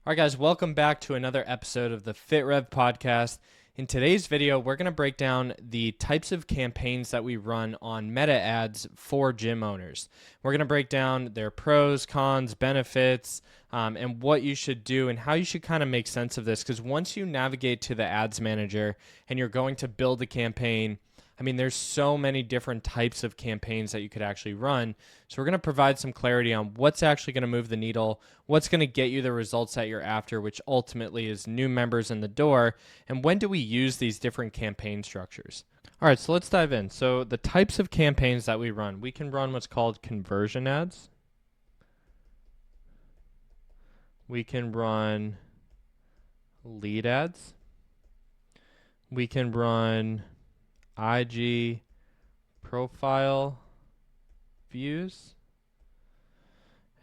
All right, guys, welcome back to another episode of the FitRev podcast. In today's video, we're going to break down the types of campaigns that we run on meta ads for gym owners. We're going to break down their pros, cons, benefits, and what you should do and how you should kind of make sense of this. Because once you navigate to the ads manager and you're going to build a campaign, I mean, there's so many different types of campaigns that you could actually run. So we're going to provide some clarity on what's actually going to move the needle, what's going to get you the results that you're after, which ultimately is new members in the door, and when do we use these different campaign structures. All right, so let's dive in. So the types of campaigns that we can run what's called conversion ads. We can run lead ads. We can run IG profile views,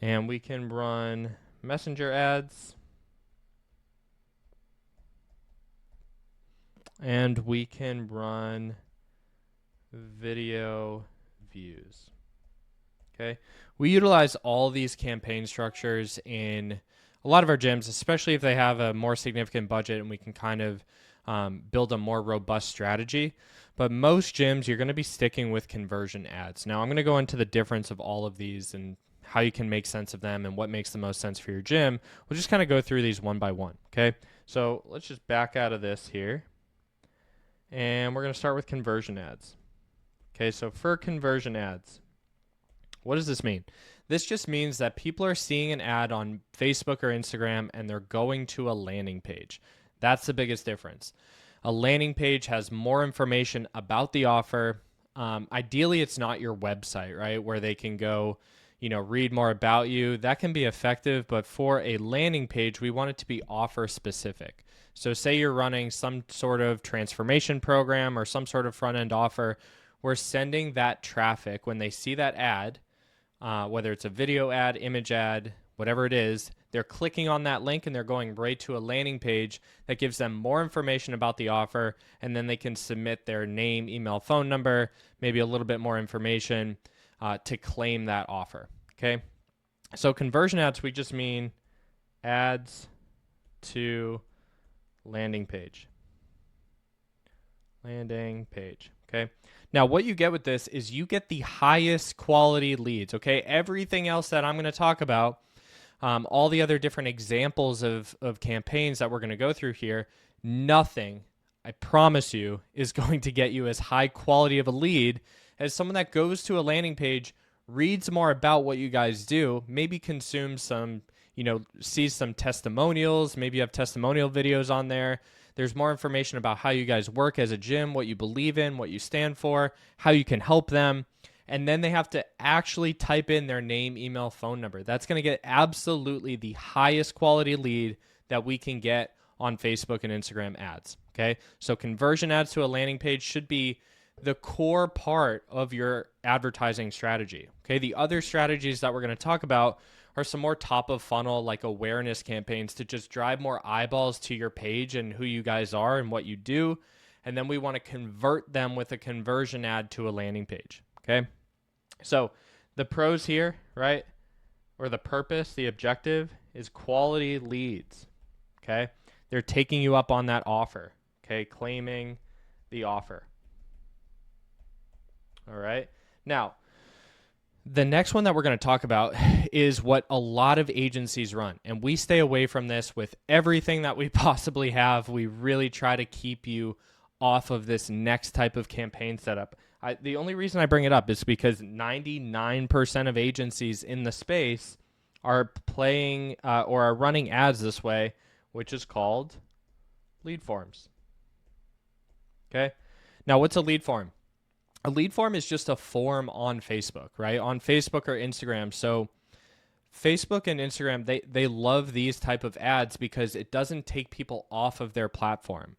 and we can run messenger ads, and we can run video views. Okay, we utilize all these campaign structures in a lot of our gyms, especially if they have a more significant budget and we can kind of build a more robust strategy. But most gyms, you're going to be sticking with conversion ads. Now, I'm going to go into the difference of all of these and how you can make sense of them and what makes the most sense for your gym. We'll just kind of go through these one by one, okay? So let's just back out of this here. And we're going to start with conversion ads. Okay, so for conversion ads, what does this mean? This just means that people are seeing an ad on Facebook or Instagram and they're going to a landing page. That's the biggest difference. A landing page has more information about the offer. Ideally, it's not your website, right, where they can go, read more about you. That can be effective, but for a landing page, we want it to be offer specific. So say you're running some sort of transformation program or some sort of front-end offer. We're sending that traffic when they see that ad, whether it's a video ad, image ad, whatever it is, they're clicking on that link and they're going right to a landing page that gives them more information about the offer, and then they can submit their name, email, phone number, maybe a little bit more information to claim that offer, okay? So conversion ads, we just mean ads to landing page. Landing page, okay? Now, what you get with this is you get the highest quality leads, okay? Everything else that I'm going to talk about, all the other different examples of campaigns that we're going to go through here, nothing, I promise you, is going to get you as high quality of a lead as someone that goes to a landing page, reads more about what you guys do, maybe consumes some, sees some testimonials, maybe you have testimonial videos on there. There's more information about how you guys work as a gym, what you believe in, what you stand for, how you can help them. And then they have to actually type in their name, email, phone number. That's going to get absolutely the highest quality lead that we can get on Facebook and Instagram ads, okay? So conversion ads to a landing page should be the core part of your advertising strategy, okay? The other strategies that we're going to talk about are some more top of funnel, like awareness campaigns to just drive more eyeballs to your page and who you guys are and what you do. And then we want to convert them with a conversion ad to a landing page. Okay, so the pros here, right, or the purpose, the objective is quality leads, okay? They're taking you up on that offer, okay, claiming the offer. All right, now, the next one that we're going to talk about is what a lot of agencies run, and we stay away from this with everything that we possibly have. We really try to keep you off of this next type of campaign setup. The only reason I bring it up is because 99% of agencies in the space are playing or are running ads this way, which is called lead forms. Okay? Now, what's a lead form? A lead form is just a form on Facebook, right? On Facebook or Instagram. So Facebook and Instagram, they love these type of ads because it doesn't take people off of their platform.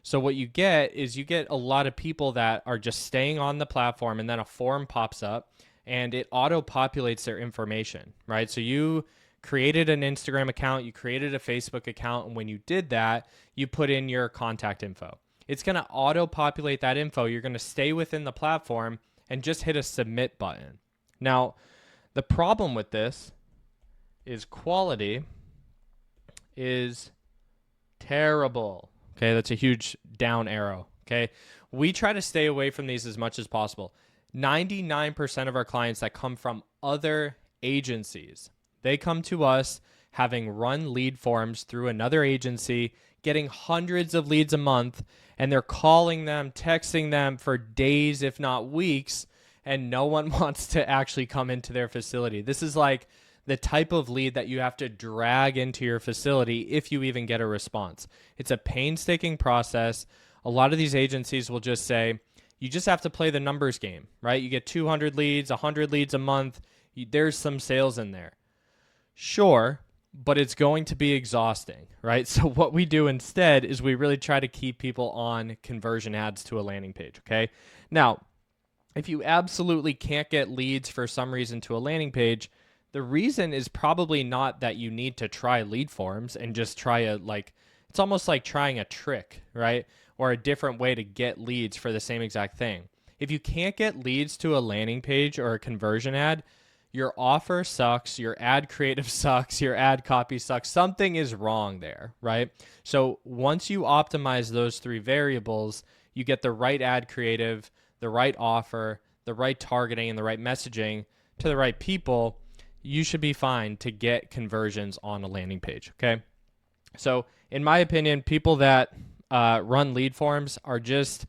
So what you get is you get a lot of people that are just staying on the platform, and then a form pops up and it auto-populates their information, right? So you created an Instagram account, you created a Facebook account, and when you did that, you put in your contact info. It's going to auto-populate that info. You're going to stay within the platform and just hit a submit button. Now, the problem with this is quality is terrible. Okay, that's a huge down arrow. Okay, we try to stay away from these as much as possible. 99% of our clients that come from other agencies, they come to us having run lead forms through another agency, getting hundreds of leads a month, and they're calling them, texting them for days, if not weeks, and no one wants to actually come into their facility. This is like the type of lead that you have to drag into your facility if you even get a response. It's a painstaking process. A lot of these agencies will just say, you just have to play the numbers game, right? You get 200 leads, 100 leads a month. There's some sales in there. Sure, but it's going to be exhausting, right? So what we do instead is we really try to keep people on conversion ads to a landing page, okay? Now, if you absolutely can't get leads for some reason to a landing page, the reason is probably not that you need to try lead forms and just try it's almost like trying a trick, right? Or a different way to get leads for the same exact thing. If you can't get leads to a landing page or a conversion ad, your offer sucks, your ad creative sucks, your ad copy sucks. Something is wrong there, right? So once you optimize those three variables, you get the right ad creative, the right offer, the right targeting, and the right messaging to the right people, you should be fine to get conversions on a landing page, okay? So in my opinion, people that run lead forms are just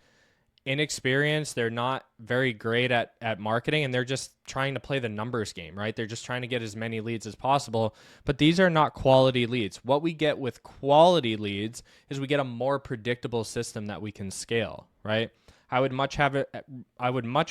inexperienced. They're not very great at marketing, and they're just trying to play the numbers game, right? They're just trying to get as many leads as possible, but these are not quality leads. What we get with quality leads is we get a more predictable system that we can scale, right? I would much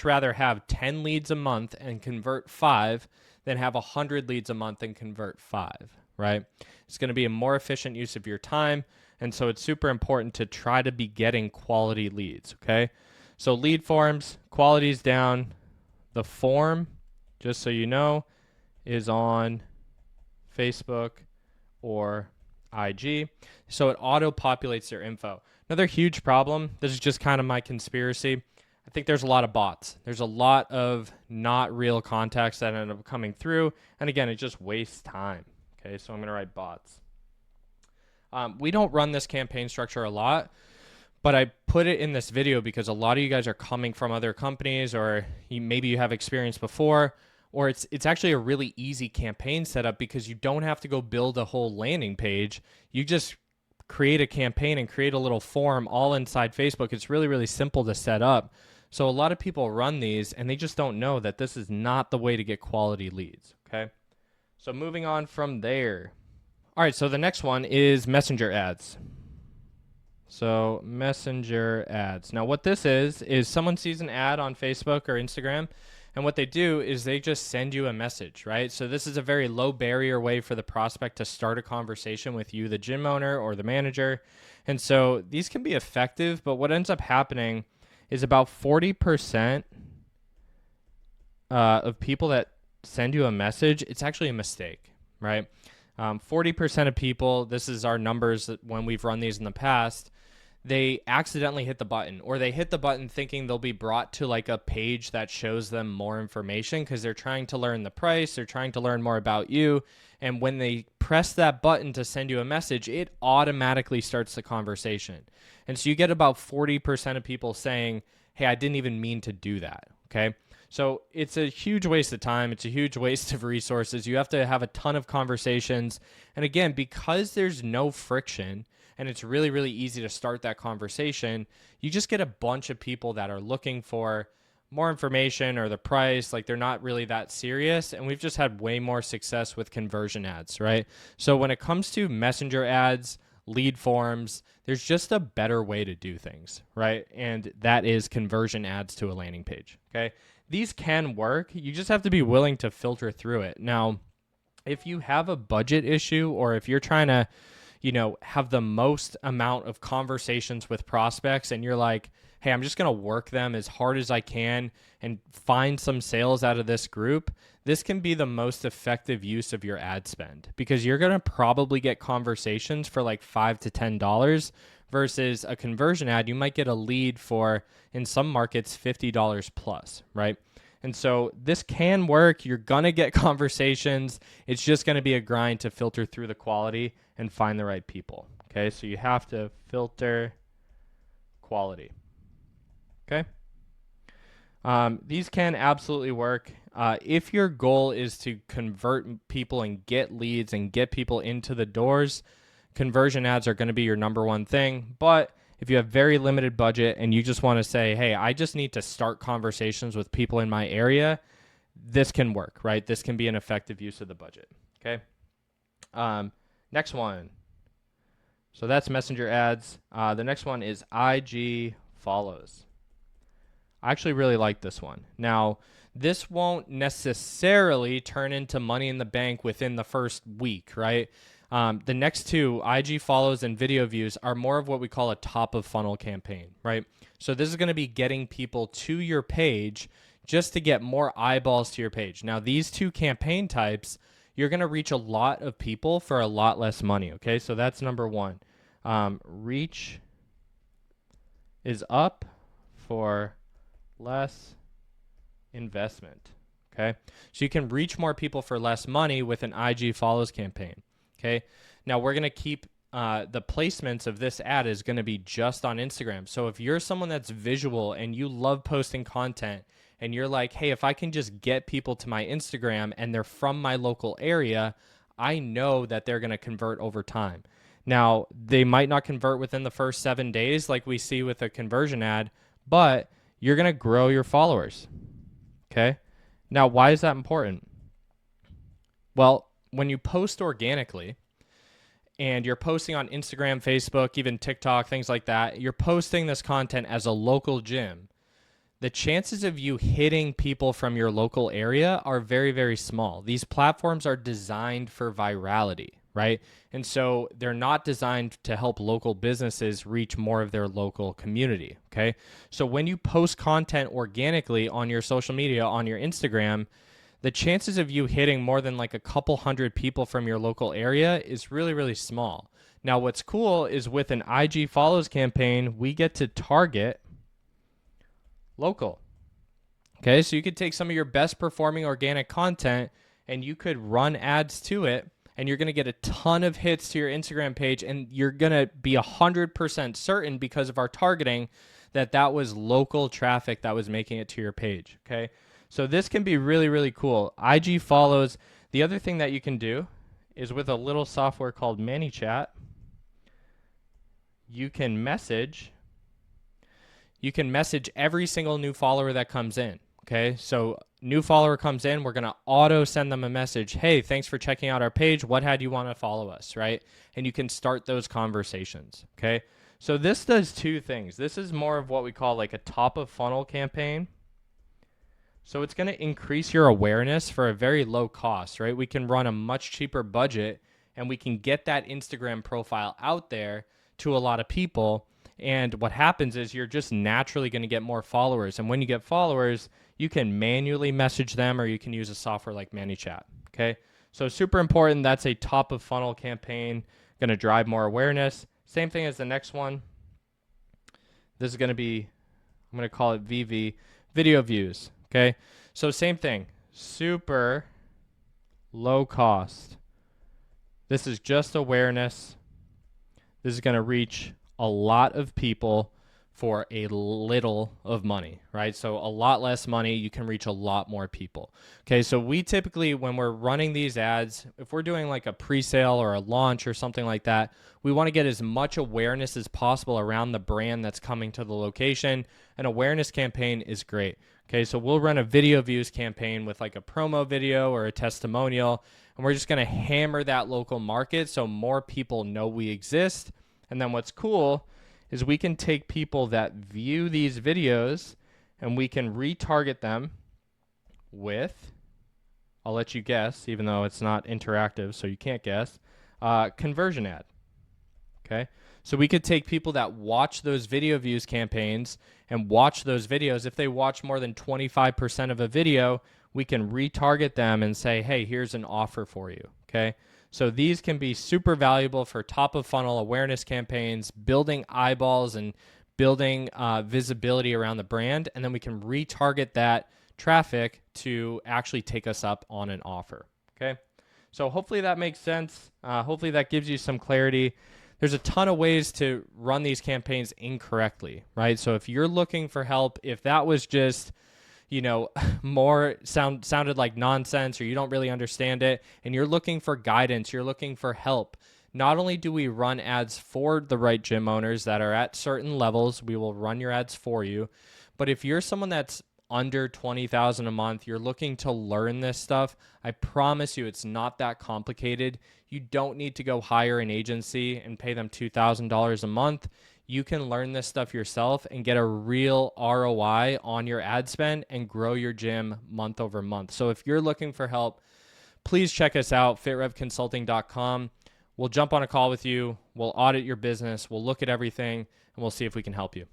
rather have 10 leads a month and convert 5 than have 100 leads a month and convert 5, right? It's going to be a more efficient use of your time. And so it's super important to try to be getting quality leads, okay? So lead forms, quality's down. The form, just so you know, is on Facebook or IG. So it auto-populates their info. Another huge problem, this is just kind of my conspiracy, I think there's a lot of bots. There's a lot of not real contacts that end up coming through. And again, it just wastes time. Okay, so I'm going to write bots. We don't run this campaign structure a lot, but I put it in this video because a lot of you guys are coming from other companies, or maybe you have experience before, or it's actually a really easy campaign setup because you don't have to go build a whole landing page. You just create a campaign and create a little form all inside Facebook. It's really, really simple to set up. So a lot of people run these and they just don't know that this is not the way to get quality leads, okay? So moving on from there. All right, so the next one is messenger ads. So messenger ads. Now what this is someone sees an ad on Facebook or Instagram, and what they do is they just send you a message, right? So this is a very low barrier way for the prospect to start a conversation with you, the gym owner or the manager. And so these can be effective, but what ends up happening is about 40% of people that send you a message, it's actually a mistake, right? 40% of people, this is our numbers when we've run these in the past, they accidentally hit the button, or they hit the button thinking they'll be brought to like a page that shows them more information because they're trying to learn the price, they're trying to learn more about you. And when they press that button to send you a message, it automatically starts the conversation. And so you get about 40% of people saying, hey, I didn't even mean to do that, okay? So it's a huge waste of time. It's a huge waste of resources. You have to have a ton of conversations. And again, because there's no friction and it's really, really easy to start that conversation, you just get a bunch of people that are looking for more information or the price. Like, they're not really that serious. And we've just had way more success with conversion ads, right? So when it comes to messenger ads, lead forms, there's just a better way to do things, right? And that is conversion ads to a landing page, okay? These can work. You just have to be willing to filter through it. Now, if you have a budget issue, or if you're trying to, have the most amount of conversations with prospects and you're like, hey, I'm just going to work them as hard as I can and find some sales out of this group, this can be the most effective use of your ad spend, because you're going to probably get conversations for like $5 to $10 versus a conversion ad. You might get a lead for, in some markets, $50 plus, right? And so this can work. You're going to get conversations. It's just going to be a grind to filter through the quality and find the right people. Okay, so you have to filter quality. Okay. These can absolutely work. If your goal is to convert people and get leads and get people into the doors, conversion ads are going to be your number one thing. But if you have very limited budget and you just want to say, hey, I just need to start conversations with people in my area, this can work, right? This can be an effective use of the budget. Okay. Next one. So that's messenger ads. The next one is IG follows. I actually really like this one. Now, this won't necessarily turn into money in the bank within the first week, right? The next two, IG follows and video views, are more of what we call a top of funnel campaign, right? So this is going to be getting people to your page just to get more eyeballs to your page. Now, these two campaign types, you're going to reach a lot of people for a lot less money, okay? So that's number one. Reach is up for less investment. Okay, so you can reach more people for less money with an IG follows campaign. Okay, now we're going to keep the placements of this ad is going to be just on Instagram. So if you're someone that's visual and you love posting content and you're like, hey, if I can just get people to my Instagram and they're from my local area, I know that they're going to convert over time. Now, they might not convert within the first 7 days like we see with a conversion ad, but you're going to grow your followers. Okay. Now, why is that important? Well, when you post organically and you're posting on Instagram, Facebook, even TikTok, things like that, you're posting this content as a local gym. The chances of you hitting people from your local area are very, very small. These platforms are designed for virality, right? And so they're not designed to help local businesses reach more of their local community, okay? So when you post content organically on your social media, on your Instagram, the chances of you hitting more than like a couple hundred people from your local area is really, really small. Now, what's cool is with an IG follows campaign, we get to target local. Okay, so you could take some of your best performing organic content and you could run ads to it, and you're going to get a ton of hits to your Instagram page, and you're going to be 100% certain because of our targeting that that was local traffic that was making it to your page, okay? So this can be really, really cool. IG follows. The other thing that you can do is with a little software called ManyChat, you can message every single new follower that comes in, okay? So new follower comes in, we're going to auto send them a message. Hey, thanks for checking out our page. What had you want to follow us, right? And you can start those conversations, okay? So this does two things. This is more of what we call like a top of funnel campaign. So it's going to increase your awareness for a very low cost, right? We can run a much cheaper budget and we can get that Instagram profile out there to a lot of people. And what happens is you're just naturally going to get more followers. And when you get followers, you can manually message them, or you can use a software like ManyChat. Okay. So super important. That's a top of funnel campaign, going to drive more awareness. Same thing as the next one. This is going to be, I'm going to call it VV, video views. Okay. So same thing, super low cost. This is just awareness. This is going to reach a lot of people for a little of money, right? So a lot less money, you can reach a lot more people. Okay, so we typically, when we're running these ads, if we're doing like a pre-sale or a launch or something like that, we want to get as much awareness as possible around the brand that's coming to the location. An awareness campaign is great. Okay, so we'll run a video views campaign with like a promo video or a testimonial, and we're just going to hammer that local market so more people know we exist. And then what's cool is we can take people that view these videos and we can retarget them with, I'll let you guess, even though it's not interactive, so you can't guess, conversion ad. Okay, so we could take people that watch those video views campaigns and watch those videos. If they watch more than 25% of a video, we can retarget them and say, hey, here's an offer for you. Okay. So these can be super valuable for top of funnel awareness campaigns, building eyeballs and building visibility around the brand. And then we can retarget that traffic to actually take us up on an offer. Okay. So hopefully that makes sense. Hopefully that gives you some clarity. There's a ton of ways to run these campaigns incorrectly, right? So if you're looking for help, if that was just, more sounded like nonsense, or you don't really understand it, and you're looking for guidance, you're looking for help, not only do we run ads for the right gym owners that are at certain levels, we will run your ads for you. But if you're someone that's under 20,000 a month, you're looking to learn this stuff, I promise you it's not that complicated. You don't need to go hire an agency and pay them $2,000 a month. You can learn this stuff yourself and get a real ROI on your ad spend and grow your gym month over month. So if you're looking for help, please check us out, fitrevconsulting.com. We'll jump on a call with you. We'll audit your business. We'll look at everything, and we'll see if we can help you.